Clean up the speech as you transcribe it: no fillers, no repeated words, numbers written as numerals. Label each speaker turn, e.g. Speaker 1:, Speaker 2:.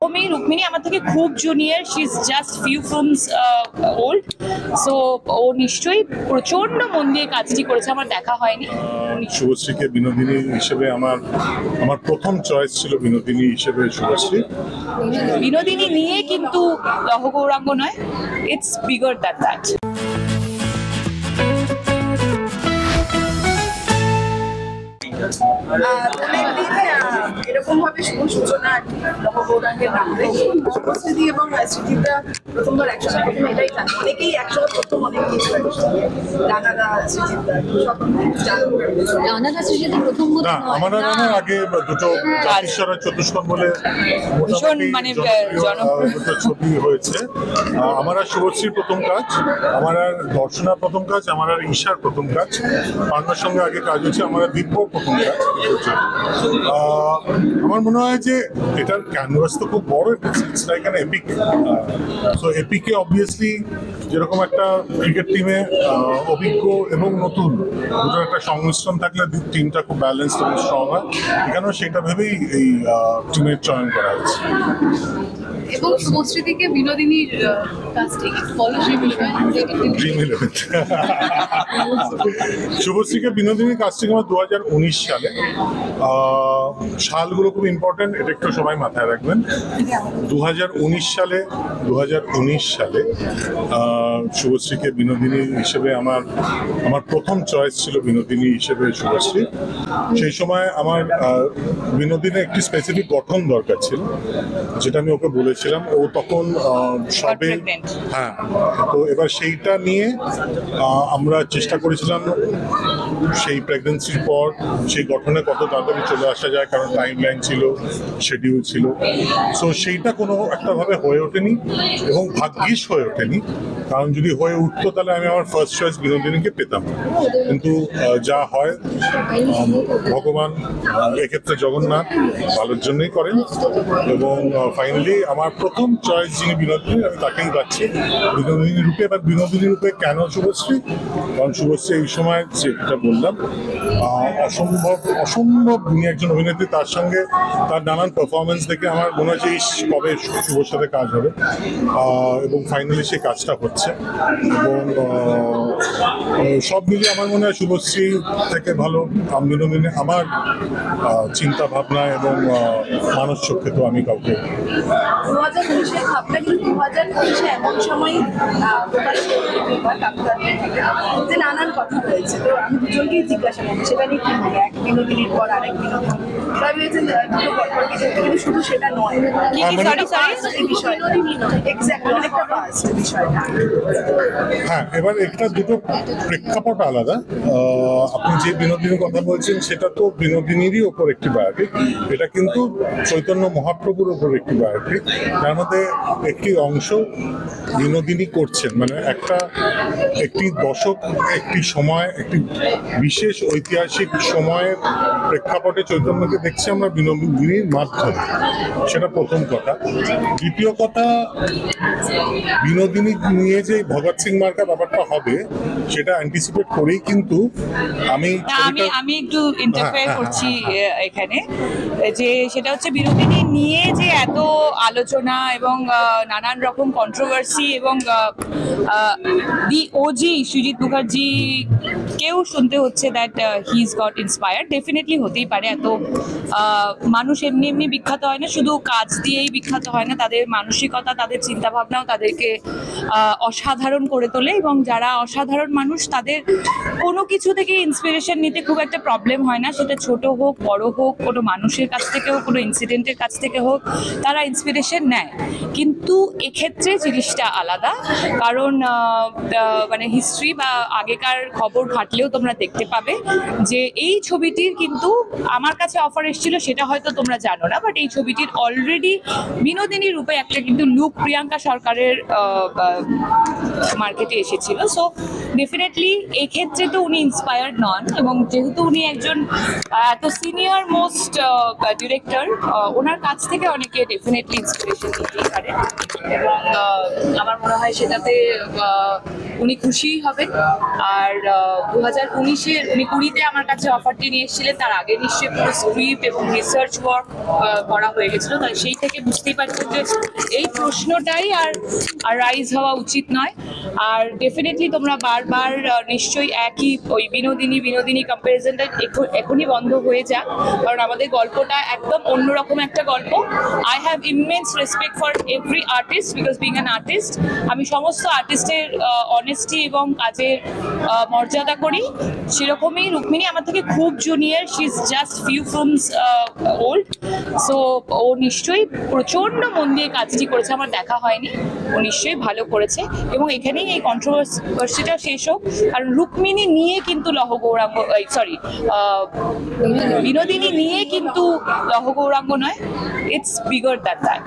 Speaker 1: রুক্মিণী আমার থেকে খুব junior, she is just few films old, so ও নিশ্চয়ই প্রচন্ড মন দিয়ে কাজটি করেছে, আমার দেখা হয়নি।
Speaker 2: শুভশ্রীকে বিনোদিনী হিসেবে আমার আমার প্রথম চয়েস ছিল বিনোদিনী হিসেবে শুভশ্রী।
Speaker 1: বিনোদিনী নিয়ে কিন্তু লহ গৌরাঙ্গ নয়, ইটস বিগার দ্যান দ্যাট।
Speaker 3: এরকম ভাবে শুভ সূচনা লহগৌরাঙ্গের নামে শুভশ্রী এবং সৃজিতা প্রথমবার একসাথে, প্রথম এটাই জানি, অনেকেই একসাথে প্রথম অনেক কিছু রানাদা সৃজিতা
Speaker 4: রানাদা সৃজিতা প্রথম
Speaker 2: না, আমার রানার আগে দুটো জাতিস্বরা চতুষ্কোণ বলে
Speaker 1: ভীষণ মানে
Speaker 2: দুটো ছবি হয়েছে। আমার আর শুভশ্রীর প্রথম কাজ, আমার আর দর্শনার প্রথম কাজ, আমার আর ঈশার প্রথম কাজ, পান্নার সঙ্গে আগে কাজ হচ্ছে, আমার আর দিব্যর প্রথম কাজ। আমার মনে হয় যে এটার ক্যানভাস তো খুব বড়, it's like an epic. So APK obviously যেরকম একটা ক্রিকেট টিমে অভিজ্ঞ এবং নতুন দুটোর একটা সংমিশ্রণ থাকলে টিমটা খুব ব্যালেন্সড এবং স্ট্রং হয়, এখানেও সেটা ভেবেই এই টিমের চয়ন করা হয়েছে।
Speaker 4: এবং শুভশ্রী থেকে বিনোদিনীর কাজটি একটু বলো,
Speaker 2: ড্রিম ইলেভেন। শুভশ্রীকে বিনোদিনীর কাস্টিং আমার 2019 সালে। সালগুলো খুব ইম্পর্টেন্ট, এটা একটু সবাই মাথায় রাখবেন। 2019 সালে শুভশ্রীকে বিনোদিনী হিসেবে আমার প্রথম চয়েস ছিল বিনোদিনী হিসেবে শুভশ্রী। সেই সময় আমার বিনোদিনীর একটি স্পেসিফিক গঠন দরকার ছিল, যেটা আমি ওকে বলেছিলাম। ও তখন সবে, হ্যাঁ, তো এবার সেইটা নিয়ে আমরা চেষ্টা করেছিলাম সেই প্রেগনেন্সির পর সেই গঠনে কত তাড়াতাড়ি চলে আসা যায়, কারণ টাইম লাইন ছিল, শিডিউল ছিল। সো সেইটা কোনো একটা ভাবে হয়ে ওঠেনি এবং ভাগ্যিস হয়ে ওঠেনি, কারণ যদি হয়ে উঠতো তাহলে আমি আমার ফার্স্ট চয়েস বিনোদিনীকে পেতাম। কিন্তু যা হয় ভগবান, এক্ষেত্রে জগন্নাথ ভালোর জন্যই করেন, এবং ফাইনালি আমার প্রথম চয়েস যিনি বিনোদিনী, আমি তাকেই পাচ্ছি বিনোদিনী রূপে। এবার বিনোদিনী রূপে কেন শুভশ্রী? কারণ শুভশ্রী এই সময় যেটা বললাম, অসম্ভব উনি একজন অভিনেত্রী, তার সঙ্গে তার নানান পারফরমেন্স দেখে আমার মনে হচ্ছে কবে শুভর সাথে কাজ হবে, এবং ফাইনালি সেই কাজটা হচ্ছে। এবং সব মিলিয়ে আমার মনে হয় শুভশ্রী থেকে ভালো বিনোদিনী আমার চিন্তা ভাবনা এবং মানস চক্ষে তো আমি কাউকে।
Speaker 3: 2019-এর ভাবনা কিন্তু 2019-এ এমন সময় যে নানান কথা হয়েছে, তো আমি দুজনকেই জিজ্ঞাসা করবো সেটা নিয়ে কি হবে, এক বিনোদিনীর পর আরেক বিনোদিনী, সবাই ভেবেছেন দুটো পরপর কিছু, কিন্তু শুধু সেটা নয়, এক্স্যাক্টলি অনেকটা ফাস্ট বিষয়টা।
Speaker 2: হ্যাঁ, এবার একটা দুটো প্রেক্ষাপট আলাদা। আপনি যে বিনোদিনীর কথা বলছেন সেটা তো বিনোদিনীরই ওপর একটি বায়োপিক, এটা কিন্তু চৈতন্য মহাপ্রভুর ওপর একটি বায়োপিক, যার মধ্যে একটি অংশ বিনোদিনী করছেন, মানে একটি দশক, একটি সময়, একটি বিশেষ ঐতিহাসিক সময়ের প্রেক্ষাপটে চৈতন্যকে দেখছি আমরা বিনোদিনীর মাধ্যমে, সেটা প্রথম কথা। দ্বিতীয় কথা, বিনোদিনী নিয়ে যে ভগৎ সিং মার্কা ব্যাপারটা হবে সেটা অ্যান্টিসিপেট করেই কিন্তু
Speaker 1: আমি একটু ইন্টারফেয়ার করছি এখানে, যে সেটা হচ্ছে বিনোদিনী নিয়ে যে এত আলোচনা এবং নানান রকম কন্ট্রোভার্সি, এবং দি ওজি সুজিত মুখার্জি কেউ শুনতে হচ্ছে that he is goat inspired. Definitely হতেই পারে, এত মানুষ এমনি এমনি বিখ্যাত হয় না, শুধু কাজ দিয়েই বিখ্যাত হয় না, তাদের মানসিকতা, তাদের চিন্তাভাবনাও তাদেরকে অসাধারণ করে তোলে। এবং যারা অসাধারণ মানুষ তাদের কোনো কিছু থেকে ইন্সপিরেশন নিতে খুব একটা প্রবলেম হয় না, সেটা ছোট হোক বড় হোক, কোনো মানুষের কাছ থেকে হোক, কোনো ইনসিডেন্টের কাছ থেকে হোক, তারা ইন্সপিরেশন নেয়। কিন্তু এক্ষেত্রে জিনিসটা আলাদা, কারণ মানে হিস্ট্রি বা আগেকার খবর ঘাটলেও তোমরা দেখতে পাবে যে এই ছবিটির কিন্তু আমার কাছে অফার এসেছিল, সেটা হয়তো তোমরা জানো না, বাট এই ছবিটির অলরেডি বিনোদিনী রূপে একটা কিন্তু লুক প্রিয়াঙ্কা সরকারের মার্কেটে এসেছিল। সো ডেফিনেটলি এক্ষেত্রে ক্ষেত্রে তো উনি ইন্সপায়ার্ড নন, এবং যেহেতু উনি একজন এত সিনিয়র মোস্ট ডিরেক্টর, ওনার কাছ থেকে অনেকে ডেফিনেটলি ইন্সপিরেশন নিতেই পারে, এবং আমার মনে হয় সেটাতে উনি খুশিই হবেন। আর 2019-এ উনি 20-তে আমার কাছে অফারটি নিয়ে এসেছিলেন, তার আগে নিশ্চয়ই পুরো স্ক্রিপ্ট এবং রিসার্চ ওয়ার্ক করা হয়ে গেছিলো, তাই সেই থেকে বুঝতেই পারছেন যে এই প্রশ্নটাই আর রাইজ হওয়া উচিত নয়। আর ডেফিনেটলি তোমরা বারবার নিশ্চয়ই একই ওই বিনোদিনী কম্প্যারিজনটা এখনই বন্ধ হয়ে যাক, কারণ আমাদের গল্পটা একদম অন্যরকম একটা গল্প। I have immense respect for every artist, because being an artist আমি সমস্ত আর্টিস্টের অনেস্টি এবং কাজের মর্যাদা করি। সেরকমই রুক্মিণী আমার থেকে খুব junior, she is just few films old, so ও নিশ্চয়ই প্রচণ্ড মন দিয়ে কাজটি করেছে, আমার দেখা হয়নি, ও নিশ্চয়ই ভালো করেছে। এবং এখানেই এই কন্ট্রোভার্সিটা শেষ হোক, কারণ রুক্মিণী নিয়ে কিন্তু বিনোদিনী নিয়ে কিন্তু লহগৌরাঙ্গ নয়, ইটস বিগার দ্যান দ্যাট।